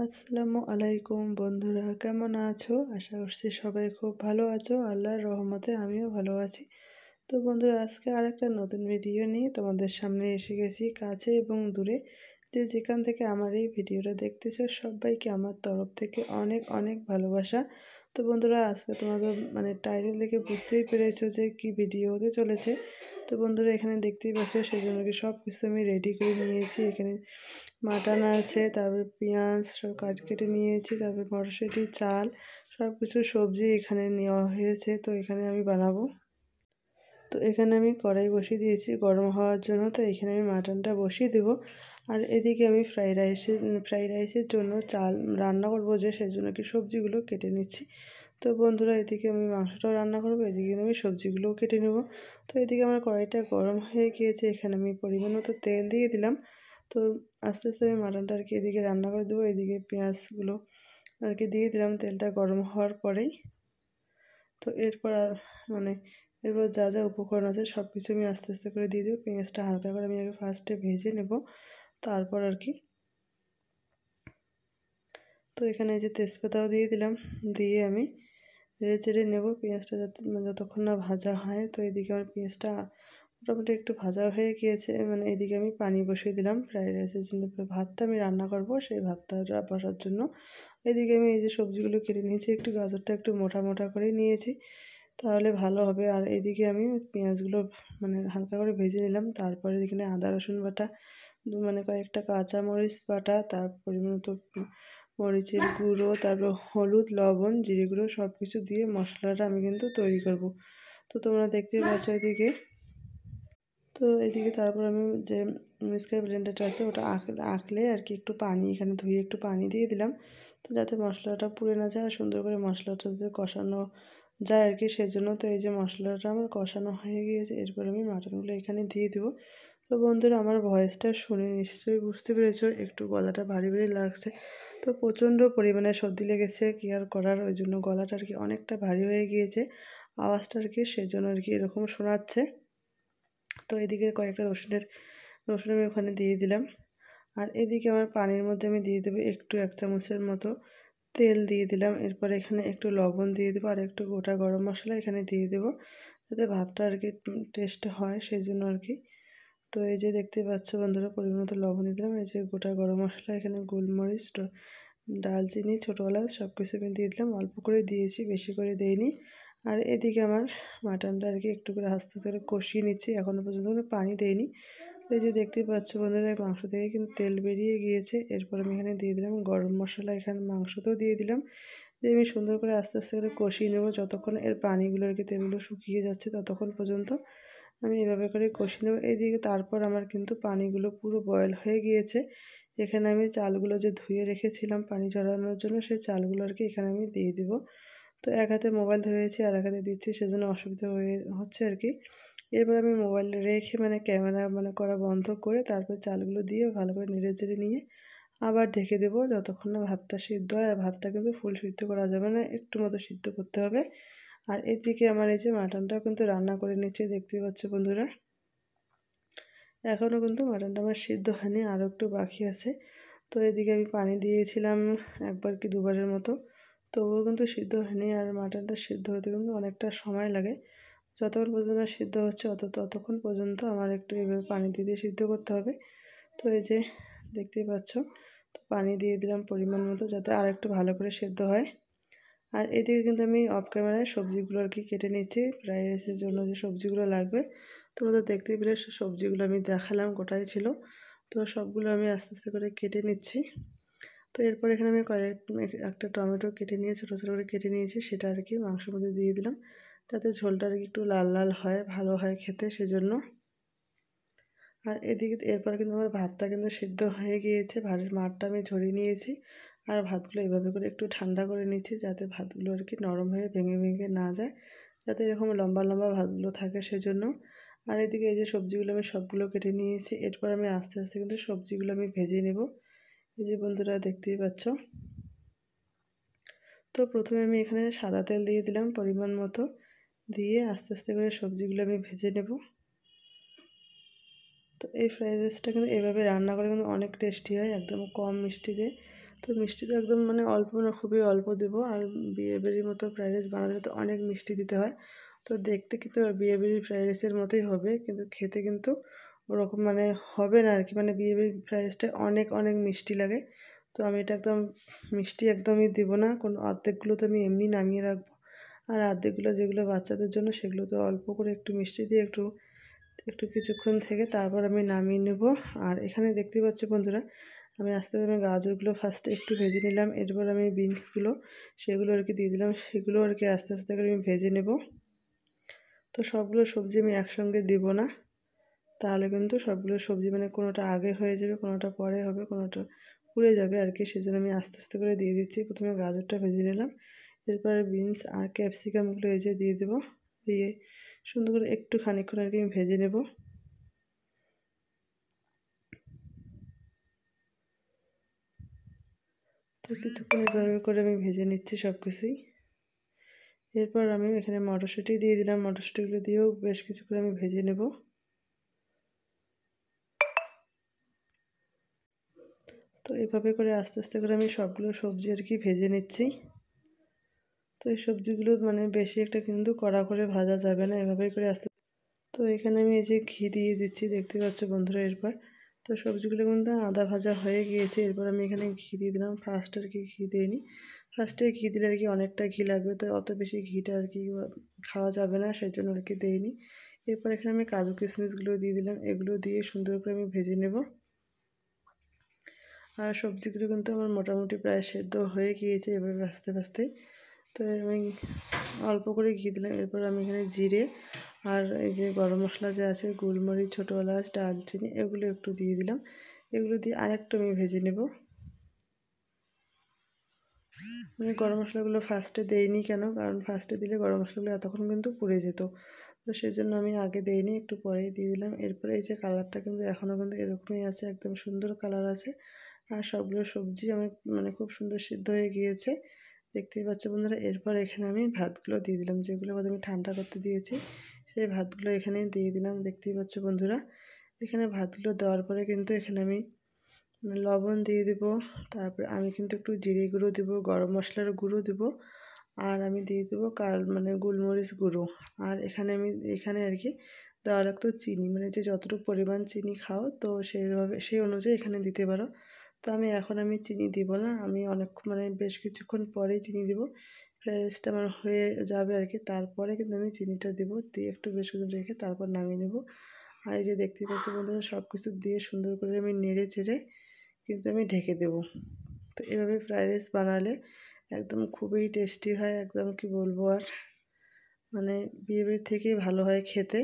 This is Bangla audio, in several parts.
আসসালামু আলাইকুম বন্ধুরা, কেমন আছো? আশা করছি সবাই খুব ভালো আছো। আল্লাহর রহমতে আমিও ভালো আছি। তো বন্ধুরা, আজকে আরেকটা নতুন ভিডিও নিয়ে তোমাদের সামনে এসে গেছি, কাছে এবং দূরে যে যেখান থেকে আমার এই ভিডিওটা দেখতেছো সবাইকে আমার তরফ থেকে অনেক অনেক ভালোবাসা। তো বন্ধুরা, আজকে তোমাদের টাইটেল দেখে বুঝতেই পেরেছো যে কি ভিডিও হতে চলেছে। তো বন্ধুরা, এখানে দেখতেই পাচ্ছ সেই জন্য কি সব কিছু আমি রেডি করে নিয়েছি। এখানে মাটন আছে, তারপরে পেঁয়াজ সব কেটে নিয়েছি, তারপরে মটরশুঁটি, চাল, সব কিছু সবজি এখানে নেওয়া হয়েছে। তো এখানে আমি বানাবো। তো এখানে আমি কড়াই বসিয়ে দিয়েছি গরম হওয়ার জন্য। তো এখানে আমি মাটনটা বসিয়ে দেবো। আর এদিকে আমি ফ্রাইড রাইসের জন্য চাল রান্না করবো, যে সেজন্য কি সবজিগুলো কেটে নিচ্ছি। তো বন্ধুরা, এদিকে আমি মাংসটাও রান্না করবো, এদিকে আমি সবজিগুলোও কেটে নেব। তো এদিকে আমার কড়াইটা গরম হয়ে গিয়েছে, এখানে আমি পরিমাণ মতো তেল দিয়ে দিলাম। তো আস্তে আস্তে আমি মাটনটা আর কি এদিকে রান্না করে দেবো। এদিকে পেঁয়াজগুলো আর কি দিয়ে দিলাম তেলটা গরম হওয়ার পরেই। তো মানে এরপর যা যা উপকরণ আছে সব কিছু আমি আস্তে আস্তে করে দিয়ে দেবো। পেঁয়াজটা হালকা করে আমি আগে ফার্স্টে ভেজে নেব, তারপর আর কি। তো এখানে এই যে তেজপাতাও দিয়ে দিলাম, দিয়ে আমি নেড়ে চেড়ে নেবো পেঁয়াজটা যতক্ষণ না ভাজা হয়। তো এদিকে আমার পেঁয়াজটা মোটামুটি একটু ভাজা হয়ে গিয়েছে। এদিকে আমি পানি বসিয়ে দিলাম ফ্রাইড রাইসের জন্য। ভাতটা আমি রান্না করব, সেই ভাতটা বসার জন্য। এদিকে আমি এই যে সবজিগুলো কেটে নিয়েছি, একটু গাজরটা একটু মোটা মোটা করেই নিয়েছি, তাহলে ভালো হবে। আর এদিকে আমি পেঁয়াজগুলো হালকা করে ভেজে নিলাম। তারপরে এখানে আদা রসুন বাটা, কয়েকটা কাঁচামরিচ বাটা, তার পরিমাণ মতো মরিচের গুঁড়ো, তারপর হলুদ, লবণ, জিরে গুঁড়ো সব কিছু দিয়ে মশলাটা আমি কিন্তু তৈরি করব। তো তোমরা দেখতেই পাচ্ছ এদিকে। তো এদিকে তারপর আমি যে মিক্সার ব্লেন্ডারটা আছে ওটা আঁকলে আর কি একটু পানি এখানে ধুয়ে একটু পানি দিয়ে দিলাম, তো যাতে মশলাটা পুড়ে না যায় আর সুন্দর করে মশলাটা যাতে কষানো যায় আর কি, সেজন্য। তো এই যে মশলাটা আমার কষানো হয়ে গিয়েছে, এরপর আমি মাটনগুলো এখানে দিয়ে দেবো। তো বন্ধুরা, আমার ভয়েসটা শুনে নিশ্চয়ই বুঝতে পেরেছো একটু গলাটা ভারী ভারী লাগছে। তো প্রচণ্ড পরিমাণে সর্দি লেগেছে, কি আর করার, ওই জন্য গলাটা আর কি অনেকটা ভারী হয়ে গিয়েছে, আওয়াজটা আর কি সেজন্য আর কি এরকম শোনাচ্ছে। তো এদিকে কয়েকটা রসুন আমি ওখানে দিয়ে দিলাম। আর এদিকে আমার পানির মধ্যে আমি দিয়ে দেবো একটু 1 চামচের মতো তেল দিয়ে দিলাম। এরপর এখানে একটু লবণ দিয়ে দেবো আর একটু গোটা গরম মশলা এখানে দিয়ে দেবো, যাতে ভাতটা আর কি টেস্ট হয় সেই জন্য আর কি। তো এই যে দেখতে পাচ্ছ বন্ধুরা, পরিমাণ মতো লবণ দিয়ে দিলাম। এই যে গোটা গরম মশলা, এখানে গোলমরিচ, দালচিনি, ছোটো এলাচ সব কিছু আমি দিয়ে দিলাম। অল্প করে দিয়েছি, বেশি করে দেইনি। আর এদিকে আমার মাটনটা আর কি একটু করে আস্তে আস্তে করে কষিয়ে নিচ্ছি, এখনও পর্যন্ত কোনো পানি দেইনি। তো এই যে দেখতেই পাচ্ছ বন্ধুরা, মাংস থেকে কিন্তু তেল বেরিয়ে গিয়েছে। এরপর আমি এখানে দিয়ে দিলাম গরম মশলা, এখানে মাংসতেও দিয়ে দিলাম। দিয়ে আমি সুন্দর করে আস্তে আস্তে করে কষিয়ে নেবো, যতক্ষণ এর পানিগুলো আর কি তেলগুলো শুকিয়ে যাচ্ছে ততক্ষণ পর্যন্ত আমি এভাবে করে কষিয়ে নেবো। এইদিকে তারপর আমার কিন্তু পানিগুলো পুরো বয়েল হয়ে গিয়েছে। এখানে আমি চালগুলো যে ধুয়ে রেখেছিলাম পানি ঝরানোর জন্য, সেই চালগুলো আর কি এখানে আমি দিয়ে দেবো। তো এক হাতে মোবাইল ধরেছি আর এক হাতে দিচ্ছি, সেজন্য অসুবিধা হচ্ছে আর কি। এরপর আমি মোবাইল রেখে ক্যামেরা করা বন্ধ করে তারপর চালগুলো দিয়ে ভালো করে নেড়ে চেড়ে নিয়ে আবার ঢেকে দেবো, যতক্ষণ না ভাতটা সিদ্ধ হয়। আর ভাতটা কিন্তু ফুল সিদ্ধ করা যাবে না, একটু মতো সিদ্ধ করতে হবে। আর এদিকে আমার এই যে মাটনটাও কিন্তু রান্না করে নিচ্ছে, দেখতেই পাচ্ছ বন্ধুরা। এখনও কিন্তু মাটনটা আমার সিদ্ধ হয়নি, আরও একটু বাকি আছে। তো এদিকে আমি পানি দিয়েছিলাম একবার কি দুবারের মতো, তবুও কিন্তু সিদ্ধ হয়নি। আর মাটনটা সিদ্ধ হতে কিন্তু অনেকটা সময় লাগে, যতক্ষণ পর্যন্ত না সিদ্ধ হচ্ছে ততক্ষণ পর্যন্ত আমার একটু এভাবে পানি দিয়ে দিয়ে সিদ্ধ করতে হবে। তো এই যে দেখতেই পাচ্ছ, তো পানি দিয়ে দিলাম পরিমাণ মতো, যাতে আর একটু ভালো করে সিদ্ধ হয়। আর এদিকে কিন্তু আমি অফ ক্যামেরায় সবজিগুলো আর কি কেটে নিচ্ছি, ফ্রাইড রাইসের জন্য যে সবজিগুলো লাগবে। তোমরা দেখতেই পেলে সবজিগুলো আমি দেখালাম, গোটাই ছিল। তো সবগুলো আমি আস্তে আস্তে করে কেটে নিচ্ছি। তো এরপর এখানে আমি একটা টমেটো কেটে নিয়ে ছোটো ছোটো করে কেটে নিয়েছি, সেটা আর কি মাংসের মধ্যে দিয়ে দিলাম, যাতে ঝোলটা আর কি একটু লাল লাল হয়, ভালো হয় খেতে সেজন্য। আর এদিকে এরপর কিন্তু আমার ভাতটা কিন্তু সিদ্ধ হয়ে গিয়েছে, ভাতের মাড়টা আমি ঝরিয়ে নিয়েছি। আর ভাতগুলো এভাবে করে একটু ঠান্ডা করে নিচ্ছি, যাতে ভাতগুলো আর কি নরম হয়ে ভেঙে ভেঙে না যায়, যাতে এরকম লম্বা লম্বা ভাতগুলো থাকে সেজন্য। আর এদিকে এই যে সবজিগুলো আমি সবগুলো কেটে নিয়েছি, এরপর আমি আস্তে আস্তে কিন্তু সবজিগুলো আমি ভেজে নেব। এই যে বন্ধুরা দেখতেই পাচ্ছ। তো প্রথমে আমি এখানে সাদা তেল দিয়ে দিলাম পরিমাণ মতো, দিয়ে আস্তে আস্তে করে সবজিগুলো আমি ভেজে নেব। তো এই ফ্রাইড রাইসটা কিন্তু এভাবে রান্না করে কিন্তু অনেক টেস্টি হয়, একদম কম মিষ্টিতে। তো মিষ্টিটা একদম মানে অল্প না খুবই অল্প দেবো। আর বিয়েবাড়ির মতো ফ্রাইড রাইস বানাতে হলে তো অনেক মিষ্টি দিতে হয়। তো দেখতে কিন্তু বিয়েবাড়ির ফ্রাইড রাইসের মতোই হবে, কিন্তু খেতে কিন্তু ওরকম মানে হবে না আর কি। মানে বিয়েবাড়ির ফ্রাইড রাইসটা অনেক অনেক মিষ্টি লাগে। তো আমি এটা একদম মিষ্টি একদমই দেবো না, কোনো অর্ধেকগুলো তো আমি এমনি নামিয়ে রাখবো। আর অর্ধেকগুলো যেগুলো বাচ্চাদের জন্য সেগুলো তো অল্প করে একটু মিষ্টি দিয়ে একটু একটু কিছুক্ষণ থেকে তারপর আমি নামিয়ে নেব। আর এখানে দেখতে পাচ্ছ বন্ধুরা, আমি আস্তে করে আমি গাজরগুলো ফার্স্টে একটু ভেজে নিলাম, এরপর আমি বিনসগুলো সেগুলো আর কি দিয়ে দিলাম, সেগুলো আর কি আস্তে আস্তে করে আমি ভেজে নেব। তো সবগুলো সবজি আমি একসঙ্গে দিব না, তাহলে কিন্তু সবগুলো সবজি মানে কোনোটা আগে হয়ে যাবে, কোনোটা পরে হবে, কোনোটা পুড়ে যাবে আর কি। সেজন্য আমি আস্তে আস্তে করে দিয়ে দিচ্ছি। প্রথমে গাজরটা ভেজে নিলাম, এরপরে বিনস আর ক্যাপসিকামগুলো এই যে দিয়ে দেবো, দিয়ে সুন্দর করে একটু খানিকক্ষণ আর কি আমি ভেজে নেব। তো কিছুক্ষণ এভাবে করে আমি ভেজে নিচ্ছি সব কিছুই। এরপর আমি এখানে মটরশুঁটি দিয়ে দিলাম, মটরশুঁটিগুলো দিয়েও বেশ কিছুক্ষণ আমি ভেজে নেব। তো এভাবে করে আস্তে আস্তে করে আমি সবগুলো সবজি আর কি ভেজে নিচ্ছি। তো এই সবজিগুলো মানে বেশি একটা কিন্তু কড়া করে ভাজা যাবে না, এভাবেই করে আস্তে। তো এখানে আমি এই যে ঘি দিয়ে দিচ্ছি, দেখতে পাচ্ছ বন্ধুরা। এরপর তো সবজিগুলো কিন্তু আদা ভাজা হয়ে গিয়েছে, এরপর আমি এখানে ঘি দিয়ে দিলাম। ফার্স্ট আর কি ঘি দিইনি, ফার্স্টে ঘি দিলে আর কি অনেকটা ঘি লাগবে, তো অত বেশি ঘিটা আর কি খাওয়া যাবে না, সেই জন্য আর কি দিইনি। এরপর এখানে আমি কাজু কিশমিশগুলো দিয়ে দিলাম, এগুলো দিয়ে সুন্দর করে আমি ভেজে নেব। আর সবজিগুলো কিন্তু আমার মোটামুটি প্রায় সেদ্ধ হয়ে গিয়েছে এভাবে আস্তে আস্তেই। তো আমি অল্প করে ঘি দিলাম, এরপর আমি এখানে জিরে আর এই যে গরম মশলা যে আছে, গোলমরিচ, ছোটো এলাচ, দারচিনি, এগুলো একটু দিয়ে দিলাম। এগুলো দিয়ে আরেকটু আমি ভেজে নেব। আমি গরম মশলাগুলো ফার্স্টে দেইনি কেন, কারণ ফার্স্টে দিলে গরম মশলাগুলো এতক্ষণ কিন্তু পুড়ে যেত। তো সেই জন্য আমি আগে দেইনি, একটু পরেই দিয়ে দিলাম। এরপরে এই যে কালারটা কিন্তু এখনও কিন্তু এরকমই আছে, একদম সুন্দর কালার আছে। আর সবগুলো সবজি আমার মানে খুব সুন্দর সিদ্ধ হয়ে গিয়েছে, দেখতেই পাচ্ছ বন্ধুরা। এরপর এখানে আমি ভাতগুলো দিয়ে দিলাম, যেগুলো আমি ঠান্ডা করতে দিয়েছি, সেই ভাতগুলো এখানে দিয়ে দিলাম, দেখতেই পাচ্ছ বন্ধুরা। এখানে ভাতগুলো দেওয়ার পরে কিন্তু এখানে আমি লবণ দিয়ে দেবো, তারপরে আমি কিন্তু একটু জিরে গুঁড়ো দেবো, গরম মশলার গুঁড়ো দেবো, আর আমি দিয়ে দেবো মানে গোলমরিচ গুঁড়ো। আর এখানে আর কি দেওয়া লাগতো চিনি, মানে যে যতটুকু পরিমাণ চিনি খাও তো সেইভাবে সেই অনুযায়ী এখানে দিতে পারো। তো আমি চিনি দিব না, আমি অনেকক্ষণ মানে বেশ কিছুক্ষণ পরেই চিনি দিব। ফ্রাইড রাইসটা আমার হয়ে যাবে আর কি, তারপরে কিন্তু আমি চিনিটা দেবো, দিয়ে একটু বেশ কিছু রেখে তারপর নামিয়ে নেব। আর এই যে দেখতেই পাচ্ছ বন্ধুরা, সব কিছু দিয়ে সুন্দর করে আমি নেড়ে চেড়ে কিন্তু আমি ঢেকে দেবো। তো এভাবে ফ্রাইড রাইস বানালে একদম খুবই টেস্টি হয়, একদম কি বলবো আর, মানে বিয়েবাড়ির থেকেই ভালো হয় খেতে।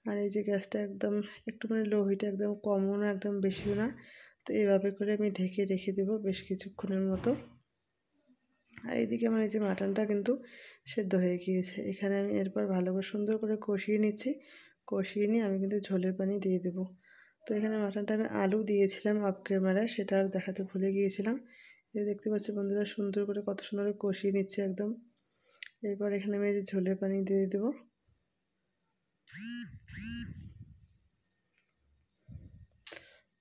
আর এই যে গ্যাসটা একদম একটু মানে লো হিটে, একদম কমও না একদম বেশিও না। তো এইভাবে করে আমি ঢেকে রেখে দেবো বেশ কিছুক্ষণের মতো। আর এইদিকে আমার এই যে মাটনটা কিন্তু সেদ্ধ হয়ে গিয়েছে, এখানে আমি এরপর ভালো করে সুন্দর করে কষিয়ে নিচ্ছি। কষিয়ে নিয়ে আমি কিন্তু ঝোলের পানি দিয়ে দেবো। তো এখানে মাটনটা আমি আলু দিয়েছিলাম অফ ক্যামেরায়, সেটা আর দেখাতে ভুলে গিয়েছিলাম। এই দেখতে পাচ্ছি বন্ধুরা, সুন্দর করে কত সুন্দর করে কষিয়ে নিচ্ছে একদম। এরপর এখানে আমি এই যে ঝোলের পানি দিয়ে দেবো।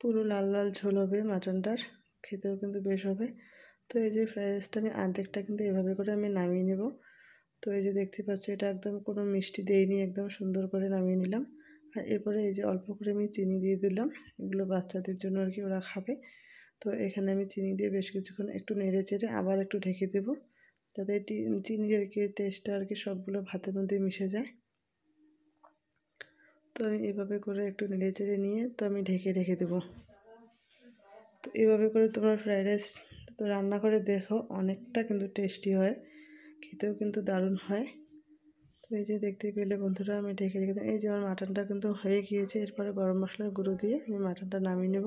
পুরো লাল লাল ঝোল হবে মাটনটার, খেতেও কিন্তু বেশ হবে। তো এই যে ফ্রাইড রাইসটা আমি অর্ধেকটা কিন্তু এভাবে করে আমি নামিয়ে নেব। তো এই যে দেখতে পাচ্ছ, এটা একদম কোনো মিষ্টি দেইনি, একদম সুন্দর করে নামিয়ে নিলাম। আর এরপরে এই যে অল্প করে আমি চিনি দিয়ে দিলাম, এগুলো বাচ্চাদের জন্য আর কি, ওরা খাবে। তো এখানে আমি চিনি দিয়ে বেশ কিছুক্ষণ একটু নেড়ে চেড়ে আবার একটু ঢেকে দেবো, যাতে চিনির আর কি টেস্টটা আর কি সবগুলো ভাতের মধ্যে মিশে যায়। তো আমি এভাবে করে একটু নেড়ে চেড়ে নিয়ে তো আমি ঢেকে রেখে দেবো। তো এভাবে করে তোমরা ফ্রাইড রাইস তো রান্না করে দেখো, অনেকটা কিন্তু টেস্টি হয়, খেতেও কিন্তু দারুণ হয়। তো এই যে দেখতে পেলে বন্ধুরা, আমি ঢেকে রেখে দিই। এই যে আমার মাটনটা কিন্তু হয়ে গিয়েছে, এরপরে গরম মশলার গুঁড়ো দিয়ে আমি মাটনটা নামিয়ে নেব।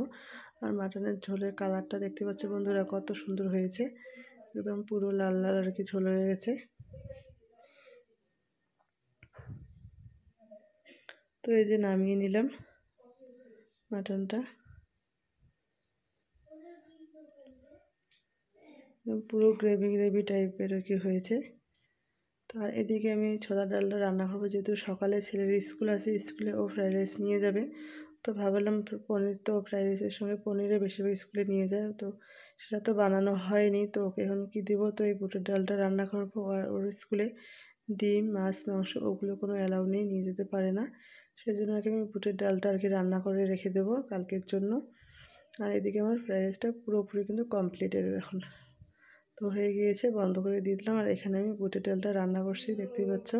আর মাটনের ঝোলের কালারটা দেখতে পাচ্ছ বন্ধুরা, কত সুন্দর হয়েছে, একদম পুরো লাল লাল আর কি ঝোল হয়ে গেছে। তো এই যে নামিয়ে নিলাম মাটনটা, পুরো গ্রেভি গ্রেভি টাইপের আর কি হয়েছে। আর এদিকে আমি ছোলার ডালটা রান্না করবো, যেহেতু সকালে ছেলের স্কুল আছে, স্কুলে ও ফ্রাইড রাইস নিয়ে যাবে। তো ভাবলাম পনির তো ফ্রাইড রাইসের সঙ্গে পনিরে বেশিরভাগ স্কুলে নিয়ে যায়, তো সেটা তো বানানো হয়নি। তো ওকে এখন কী দেবো, তো এই বুটের ডালটা রান্না করবো। আর ওর স্কুলে ডিম, মাছ, মাংস ওগুলো কোনো অ্যালাউ নেই, নিয়ে যেতে পারে না। সেজন্য আর কি আমি বুটের ডালটা আর কি রান্না করে রেখে দেবো কালকের জন্য। আর এদিকে আমার ফ্রাইড রাইসটা পুরোপুরি কিন্তু কমপ্লিটেড এখন। তো হয়ে গিয়েছে, বন্ধ করে দিয়ে দিলাম। আর এখানে আমি বুটের ডালটা রান্না করছি, দেখতেই পাচ্ছ।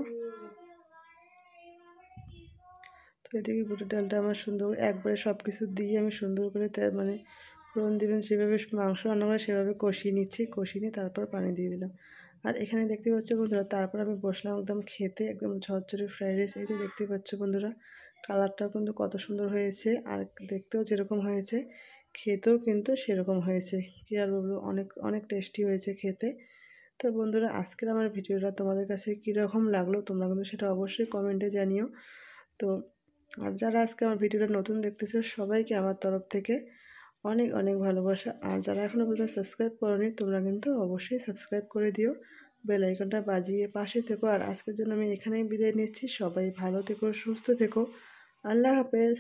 তো এদিকে বুটের ডালটা আমার সুন্দর একবারে সব কিছু দিয়ে আমি সুন্দর করে মানে ফোড়ন দিবেন যেভাবে মাংস রান্না করে সেভাবে কষিয়ে নিচ্ছি, কষিয়ে নিয়ে তারপর পানি দিয়ে দিলাম। আর এখানে দেখতে পাচ্ছ বন্ধুরা, তারপর আমি বসলাম একদম খেতে, একদম ঝরঝরে ফ্রাইড রাইস। এই যে দেখতে পাচ্ছ বন্ধুরা, কালারটাও কিন্তু কত সুন্দর হয়েছে, আর দেখতেও যেরকম হয়েছে খেতেও কিন্তু সেরকম হয়েছে। কী আর বলবো, অনেক অনেক টেস্টি হয়েছে খেতে। তো বন্ধুরা, আজকের আমার ভিডিওটা তোমাদের কাছে কীরকম লাগলো তোমরা কিন্তু সেটা অবশ্যই কমেন্টে জানিও। তো আর যারা আজকে আমার ভিডিওটা নতুন দেখতেছো সবাইকে আমার তরফ থেকে অনেক অনেক ভালোবাসা। আর যারা এখনও পর্যন্ত সাবস্ক্রাইব করোনি তোমরা কিন্তু অবশ্যই সাবস্ক্রাইব করে দিও, বেল আইকনটা বাজিয়ে পাশে থেকো। আর আজকের জন্য আমি এখানেই বিদায় নিচ্ছি। সবাই ভালো থেকো, সুস্থ থেকো। আল্লাহ হাফেজ।